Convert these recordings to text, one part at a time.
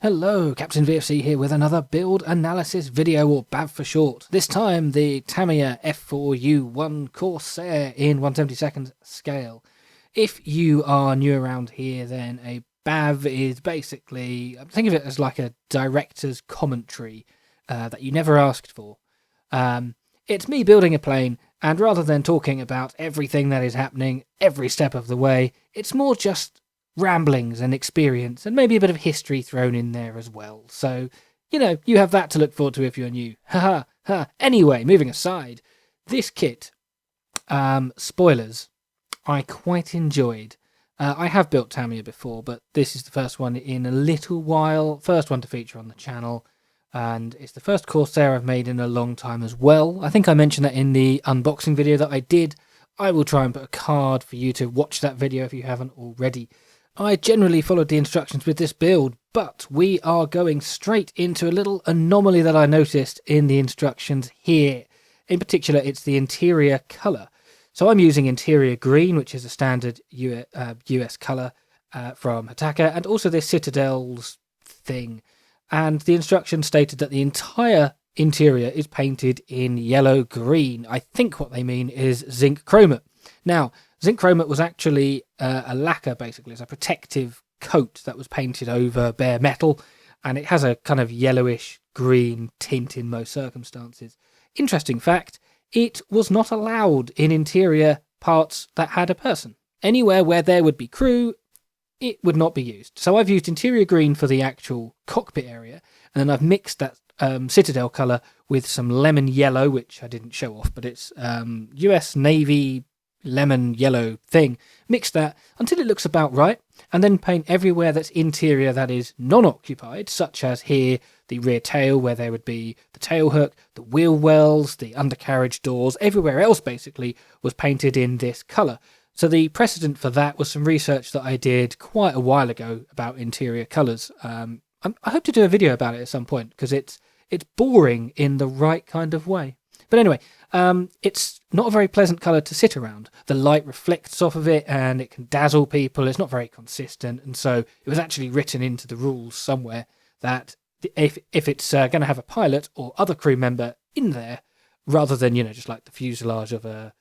Hello, Captain VFC here with another build analysis video, or BAV for short. This time the Tamiya F4U-1A Corsair in 1/72 scale. If you are new around here, then a BAV is basically, think of it as like a director's commentary that you never asked for. It's me building a plane, and rather than talking about everything that is happening every step of the way, it's more just ramblings and experience, and maybe a bit of history thrown in there as well. So, you have that to look forward to if you're new. Ha ha. Anyway, moving aside, this kit, spoilers, I quite enjoyed. I have built Tamiya before, but this is the first one in a little while, first one to feature on the channel, and it's the first Corsair I've made in a long time as well. I think I mentioned that in the unboxing video that I did. I will try and put a card for you to watch that video if you haven't already. I generally followed the instructions with this build, but we are going straight into a little anomaly that I noticed in the instructions here. In particular, it's the interior colour. So I'm using interior green, which is a standard US colour from Hataka, and also this Citadel's thing. And the instructions stated that the entire interior is painted in yellow-green. I think what they mean is zinc chromate. Now, zinc chromate was actually a lacquer, basically. It's a protective coat that was painted over bare metal, and it has a kind of yellowish green tint in most circumstances. Interesting fact, it was not allowed in interior parts that had a person. Anywhere where there would be crew, it would not be used. So I've used interior green for the actual cockpit area, and then I've mixed that Citadel colour with some lemon yellow, which I didn't show off, but it's US Navy lemon yellow thing. Mix that until it looks about right, and then paint everywhere that's interior that is non-occupied, such as here, the rear tail, where there would be the tail hook, the wheel wells, the undercarriage doors, everywhere else basically was painted in this colour. So the precedent for that was some research that I did quite a while ago about interior colours. I hope to do a video about it at some point, because it's boring in the right kind of way. But anyway, it's not a very pleasant colour to sit around. The light reflects off of it and it can dazzle people. It's not very consistent, and so it was actually written into the rules somewhere that if it's going to have a pilot or other crew member in there, rather than, just like the fuselage of a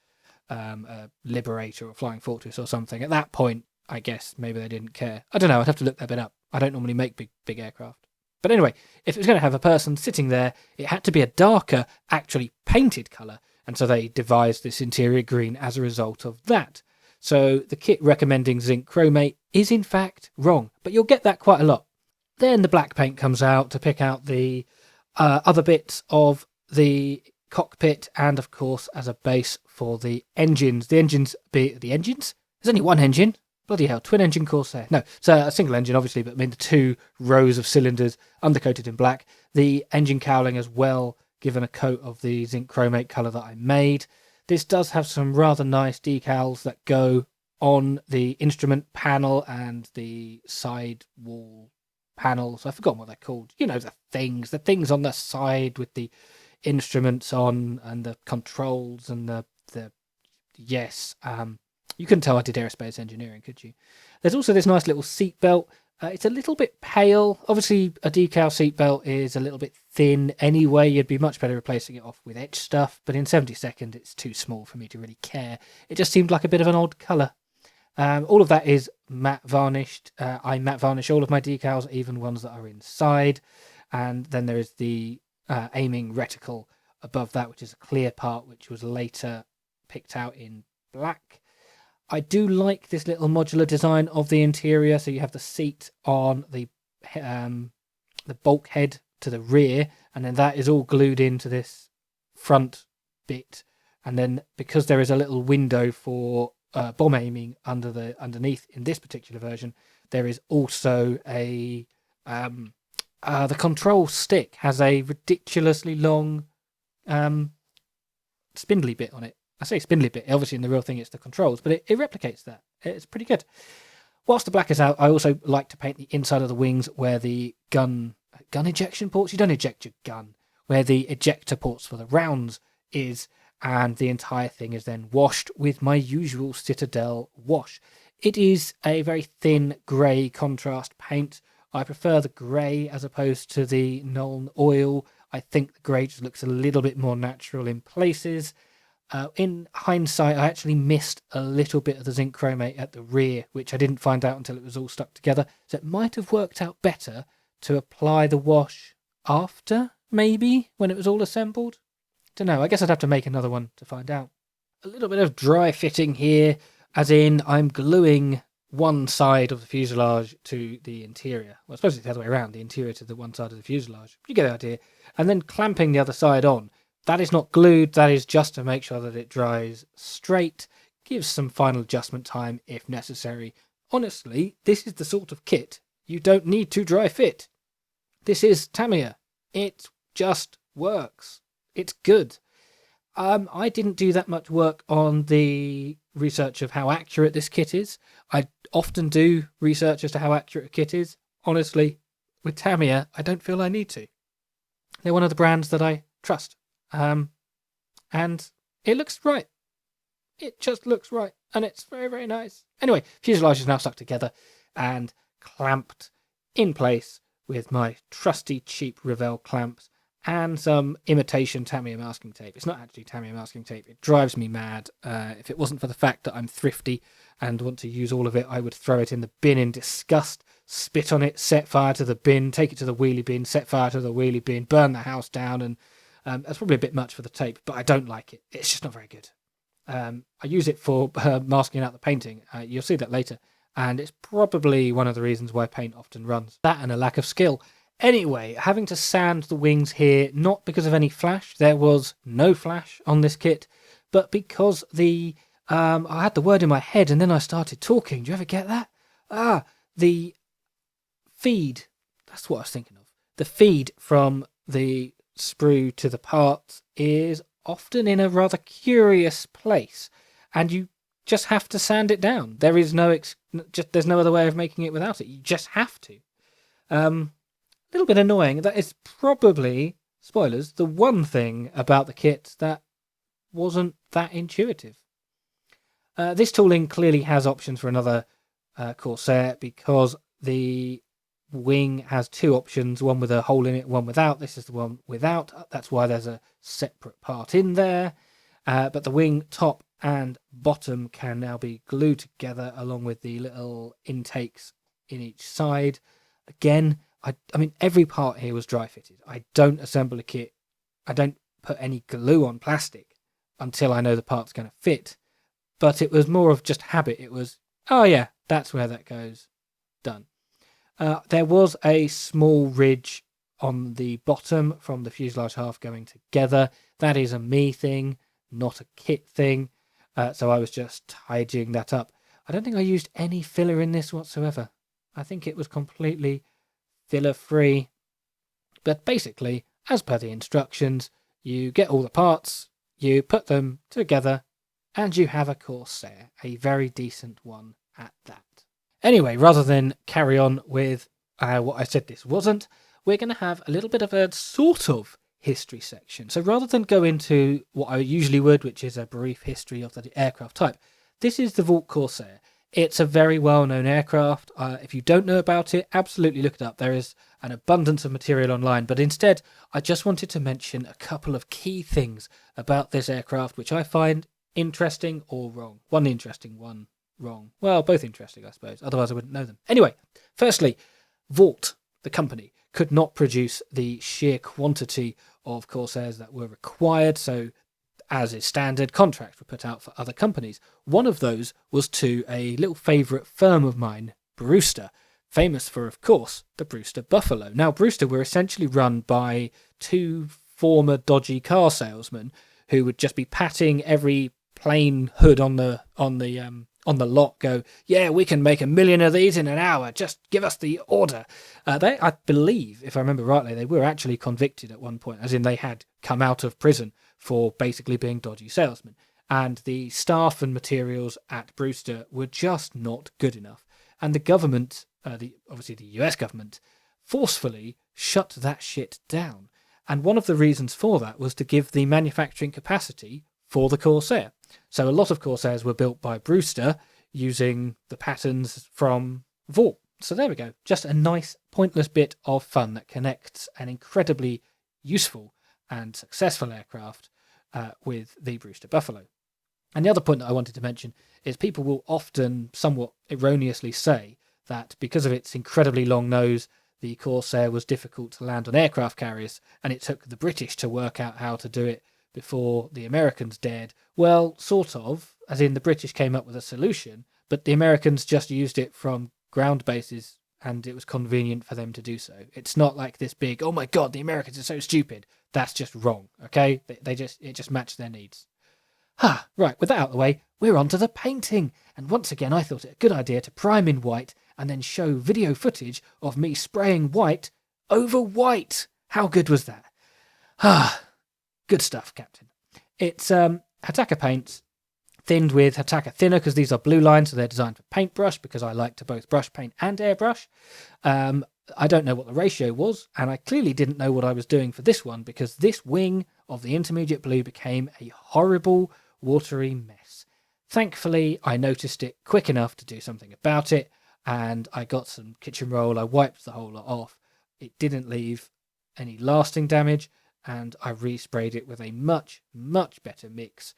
Liberator or Flying Fortress or something, at that point, I guess maybe they didn't care. I don't know, I'd have to look that bit up. I don't normally make big aircraft. But anyway, if it was going to have a person sitting there, it had to be a darker, actually painted colour, and so they devised this interior green as a result of that. So the kit recommending zinc chromate is in fact wrong, but you'll get that quite a lot. Then the black paint comes out to pick out the other bits of the cockpit, and of course as a base for the engines. The engines? There's only one engine. Bloody hell, twin engine Corsair. No, it's a single engine obviously, but I mean the two rows of cylinders undercoated in black. The engine cowling as well, given a coat of the zinc chromate colour that I made. This does have some rather nice decals that go on the instrument panel and the side wall panels. I've forgotten what they're called. The things on the side with the instruments on and the controls and the you couldn't tell I did aerospace engineering, could you? There's also this nice little seat belt. It's a little bit pale. Obviously, a decal seat belt is a little bit thin anyway. You'd be much better replacing it off with etched stuff. But in 72nd, it's too small for me to really care. It just seemed like a bit of an odd colour. All of that is matte varnished. I matte varnish all of my decals, even ones that are inside. And then there is the aiming reticle above that, which is a clear part, which was later picked out in black. I do like this little modular design of the interior. So you have the seat on the bulkhead to the rear, and then that is all glued into this front bit. And then because there is a little window for bomb aiming underneath in this particular version, there is also the control stick has a ridiculously long spindly bit on it. I say spindly bit, obviously in the real thing it's the controls, but it replicates that. It's pretty good. Whilst the black is out, I also like to paint the inside of the wings where the gun ejection ports, you don't eject your gun, where the ejector ports for the rounds is, and the entire thing is then washed with my usual Citadel wash. It is a very thin grey contrast paint. I prefer the grey as opposed to the Nuln oil. I think the grey just looks a little bit more natural in places. In hindsight, I actually missed a little bit of the zinc chromate at the rear, which I didn't find out until it was all stuck together. So it might have worked out better to apply the wash after, maybe, when it was all assembled. Don't know, I guess I'd have to make another one to find out. A little bit of dry fitting here, as in I'm gluing one side of the fuselage to the interior. Well, I suppose it's the other way around, the interior to the one side of the fuselage. You get the idea. And then clamping the other side on. That is not glued, that is just to make sure that it dries straight, gives some final adjustment time if necessary. Honestly, this is the sort of kit you don't need to dry fit. This is Tamiya. It just works. It's good. I didn't do that much work on the research of how accurate this kit is. I often do research as to how accurate a kit is. Honestly, with Tamiya, I don't feel I need to. They're one of the brands that I trust. And it looks right. It just looks right. And it's very, very nice. Anyway, fuselage is now stuck together and clamped in place with my trusty cheap Revell clamps and some imitation Tamiya masking tape. It's not actually Tamiya masking tape. It drives me mad. If it wasn't for the fact that I'm thrifty and want to use all of it, I would throw it in the bin in disgust, spit on it, set fire to the bin, take it to the wheelie bin, set fire to the wheelie bin, burn the house down, and that's probably a bit much for the tape, but I don't like it. It's just not very good. I use it for masking out the painting. You'll see that later. And it's probably one of the reasons why paint often runs. That and a lack of skill. Anyway, having to sand the wings here, not because of any flash. There was no flash on this kit, but because I had the word in my head and then I started talking. Do you ever get that? The feed. That's what I was thinking of. The feed from the sprue to the parts is often in a rather curious place, and you just have to sand it down. There is there's no other way of making it without it. You just have to. A little bit annoying. That is probably, spoilers, the one thing about the kit that wasn't that intuitive. This tooling clearly has options for another Corsair because the wing has two options, one with a hole in it, one without. This is the one without. That's why there's a separate part in there. But the wing top and bottom can now be glued together along with the little intakes in each side. Again, I mean, every part here was dry fitted. I don't assemble a kit. I don't put any glue on plastic until I know the part's going to fit. But it was more of just habit. It was, oh yeah, that's where that goes. Done. There was a small ridge on the bottom from the fuselage half going together. That is a me thing, not a kit thing. So I was just tidying that up. I don't think I used any filler in this whatsoever. I think it was completely filler free. But basically, as per the instructions, you get all the parts, you put them together, and you have a Corsair, a very decent one at that. Anyway, rather than carry on with what I said this wasn't, we're going to have a little bit of a sort of history section. So rather than go into what I usually would, which is a brief history of the aircraft type, this is the Vought Corsair. It's a very well-known aircraft. If you don't know about it, absolutely look it up. There is an abundance of material online, but instead, I just wanted to mention a couple of key things about this aircraft, which I find interesting or wrong. One interesting, one wrong. Well, both interesting, I suppose. Otherwise, I wouldn't know them. Anyway, firstly, Vought, the company, could not produce the sheer quantity of Corsairs that were required, so as is standard, contracts were put out for other companies. One of those was to a little favourite firm of mine, Brewster, famous for, of course, the Brewster Buffalo. Now, Brewster were essentially run by two former dodgy car salesmen who would just be patting every plain hood on the lot, go, yeah, we can make 1 million of these in an hour, just give us the order. I believe, if I remember rightly, they were actually convicted at one point, as in they had come out of prison for basically being dodgy salesmen. And the staff and materials at Brewster were just not good enough. And the government, obviously the US government, forcefully shut that shit down. And one of the reasons for that was to give the manufacturing capacity for the Corsair. So a lot of Corsairs were built by Brewster using the patterns from Vought. So there we go. Just a nice, pointless bit of fun that connects an incredibly useful and successful aircraft with the Brewster Buffalo. And the other point that I wanted to mention is people will often somewhat erroneously say that because of its incredibly long nose, the Corsair was difficult to land on aircraft carriers, and it took the British to work out how to do it before the Americans dared. Well, sort of, as in the British came up with a solution, but the Americans just used it from ground bases, and it was convenient for them to do so. It's not like this big, oh my god, the Americans are so stupid. That's just wrong, okay? It just matched their needs. Right, with that out of the way, we're on to the painting. And once again, I thought it a good idea to prime in white and then show video footage of me spraying white over white. How good was that? Good stuff, Captain. It's Hataka paints, thinned with Hataka thinner, because these are blue lines, so they're designed for paintbrush, because I like to both brush paint and airbrush. I don't know what the ratio was, and I clearly didn't know what I was doing for this one, because this wing of the intermediate blue became a horrible, watery mess. Thankfully, I noticed it quick enough to do something about it, and I got some kitchen roll. I wiped the whole lot off. It didn't leave any lasting damage, and I resprayed it with a much, much better mix.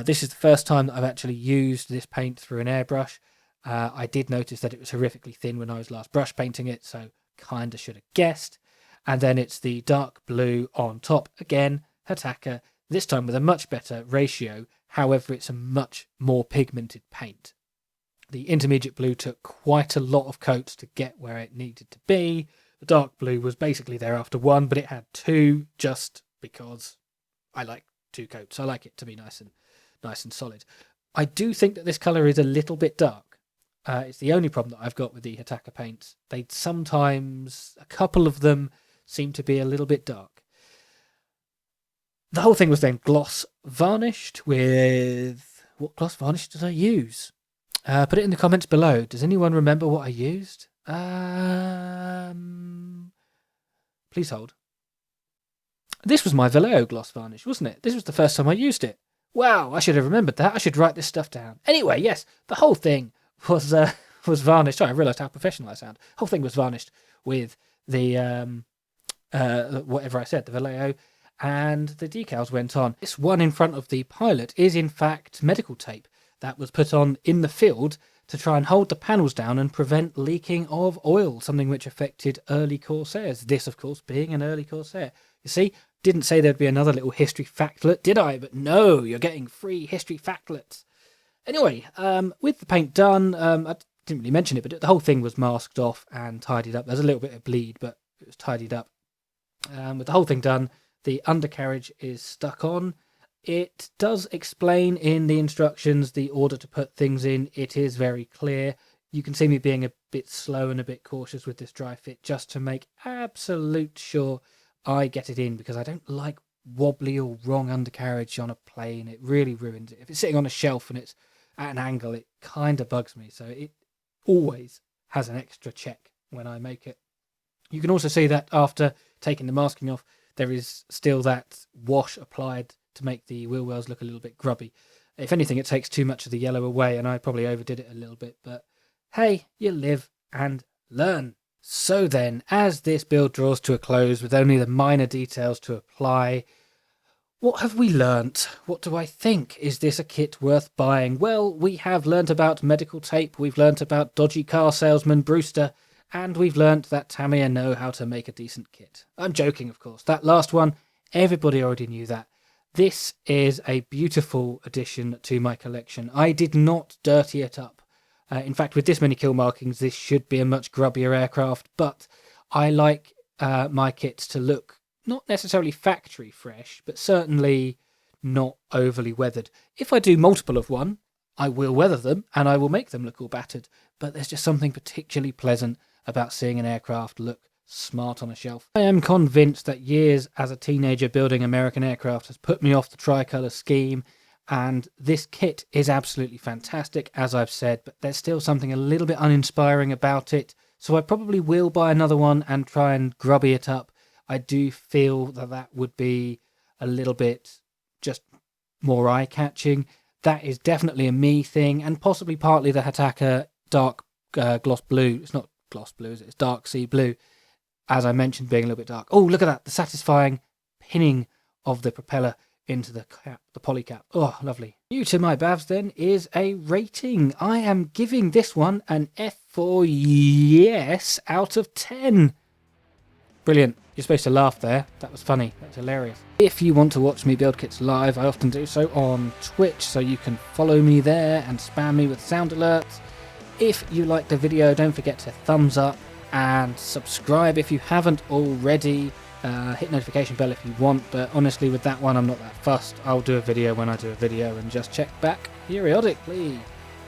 This is the first time that I've actually used this paint through an airbrush. I did notice that it was horrifically thin when I was last brush painting it, so kinda should have guessed. And then it's the dark blue on top again, Hataka, this time with a much better ratio. However, it's a much more pigmented paint. The intermediate blue took quite a lot of coats to get where it needed to be. The dark blue was basically there after one, but it had two just because I like two coats. I like it to be nice and solid. I do think that this colour is a little bit dark. It's the only problem that I've got with the Hataka paints. They sometimes, a couple of them, seem to be a little bit dark. The whole thing was then gloss varnished with... What gloss varnish did I use? Put it in the comments below. Does anyone remember what I used? Please hold. This was my Vallejo gloss varnish, wasn't it? This was the first time I used it. Wow, I should have remembered that. I should write this stuff down. Anyway, yes, the whole thing was varnished. Sorry, I realised how professional I sound. The whole thing was varnished with the whatever I said, the Vallejo, and the decals went on. This one in front of the pilot is in fact medical tape that was put on in the field to try and hold the panels down and prevent leaking of oil, something which affected early Corsairs. This, of course, being an early Corsair. You see, didn't say there'd be another little history factlet, did I? But no, you're getting free history factlets. Anyway, with the paint done, I didn't really mention it, but the whole thing was masked off and tidied up. There's a little bit of bleed, but it was tidied up. With the whole thing done, the undercarriage is stuck on. It does explain in the instructions the order to put things in. It is very clear. You can see me being a bit slow and a bit cautious with this dry fit just to make absolute sure I get it in, because I don't like wobbly or wrong undercarriage on a plane. It really ruins it. If it's sitting on a shelf and it's at an angle, it kind of bugs me. So it always has an extra check when I make it. You can also see that after taking the masking off, there is still that wash applied to make the wheel wells look a little bit grubby. If anything, it takes too much of the yellow away, and I probably overdid it a little bit, but hey, you live and learn. So then, as this build draws to a close with only the minor details to apply, what have we learnt? What do I think? Is this a kit worth buying? Well, we have learnt about medical tape, we've learnt about dodgy car salesman Brewster, and we've learnt that Tamiya know how to make a decent kit. I'm joking, of course. That last one, everybody already knew that. This is a beautiful addition to my collection. I did not dirty it up. In fact, with this many kill markings, this should be a much grubbier aircraft, but I like my kits to look not necessarily factory fresh, but certainly not overly weathered. If I do multiple of one, I will weather them and I will make them look all battered, but there's just something particularly pleasant about seeing an aircraft look smart on a shelf. I am convinced that years as a teenager building American aircraft has put me off the tricolour scheme, and this kit is absolutely fantastic, as I've said, but there's still something a little bit uninspiring about it, so I probably will buy another one and try and grubby it up. I do feel that that would be a little bit just more eye-catching. That is definitely a me thing, and possibly partly the Hataka dark gloss blue. It's not gloss blue, is it? It's dark sea blue. As I mentioned, being a little bit dark. Oh, look at that. The satisfying pinning of the propeller into the cap, the poly cap. Oh, lovely. New to my BAVs then is a rating. I am giving this one an F4 yes out of 10. Brilliant. You're supposed to laugh there. That was funny. That was hilarious. If you want to watch me build kits live, I often do so on Twitch, so you can follow me there and spam me with sound alerts. If you like the video, don't forget to thumbs up and subscribe if you haven't already. Hit notification bell if you want, but honestly with that one I'm not that fussed. I'll do a video when I do a video and just check back periodically.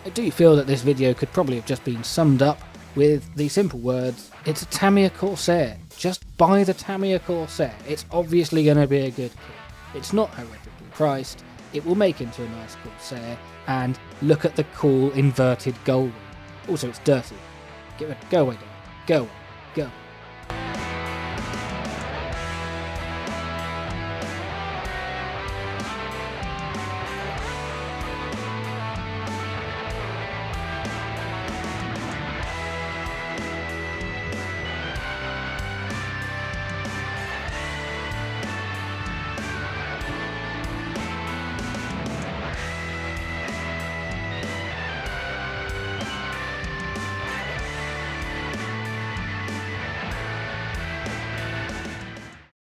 I do feel that this video could probably have just been summed up with the simple words, it's a Tamiya Corsair. Just buy the Tamiya Corsair. It's obviously going to be a good kit. It's not horrifically priced. It will make into a nice Corsair, and look at the cool inverted gold. Also, it's dirty. Go away, Dan. Go away. Go.